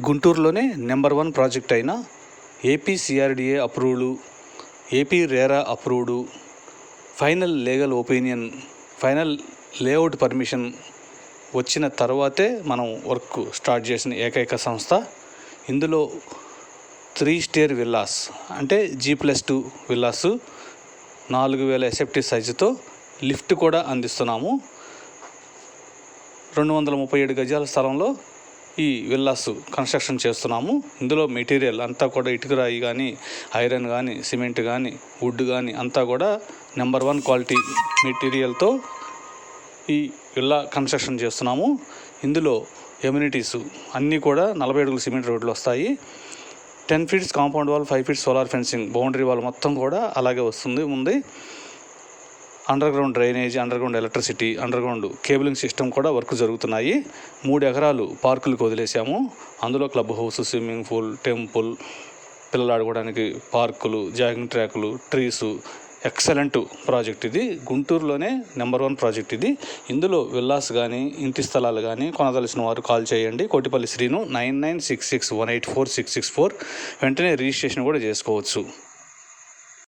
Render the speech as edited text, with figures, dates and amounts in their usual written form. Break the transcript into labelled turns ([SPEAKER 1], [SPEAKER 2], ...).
[SPEAKER 1] గుంటూరులోనే number 1 project అయిన AP CRDA approved, AP RERA approved, final legal opinion, final layout permission వచ్చిన తర్వాతే మనం work start చేసిన ఏకైక సంస్థ. ఇందులో 3 స్టేర్ విల్లాస్ అంటే G+2 విల్లాస్ 4000 ఎస్ఎఫ్టీ సైజుతో లిఫ్ట్ కూడా అందిస్తున్నాము. 237 గజాల స్థలంలో ఈ విల్లాస్ కన్స్ట్రక్షన్ చేస్తున్నాము. ఇందులో మెటీరియల్ అంతా కూడా ఇటుక రాయి కానీ, ఐరన్ కానీ, సిమెంట్ కానీ, వుడ్ కానీ అంతా కూడా నెంబర్ 1 క్వాలిటీ మెటీరియల్తో ఈ విల్లా కన్స్ట్రక్షన్ చేస్తున్నాము. ఇందులో ఎమ్యూనిటీస్ అన్నీ కూడా 40 అడుగుల సిమెంట్ రోడ్లు వస్తాయి. 10 feets compound wall, 5 feets solar fencing, boundary wall మొత్తం కూడా అలాగే ఉంది. Under ground drainage, under ground electricity, under ground cabling system కూడా వర్క్ జరుగుతున్నాయి. 3 ఎకరాలు పార్కులకు వదిలేసాము. అందులో club house, swimming pool, temple, పిల్లలు ఆడుకోవడానికి పార్కులు, జాగింగ్ ట్రాకులు, ట్రీసు, ఎక్సలెంట్ ప్రాజెక్ట్ ఇది. గుంటూరులోనే నెంబర్ 1 ప్రాజెక్ట్ ఇది. ఇందులో విల్లాస్ కానీ, ఇంటి స్థలాలు కానీ కొనదలిసిన వారు కాల్ చేయండి. కోటిపల్లి శ్రీను 9966184664. వెంటనే రిజిస్ట్రేషన్ కూడా చేసుకోవచ్చు.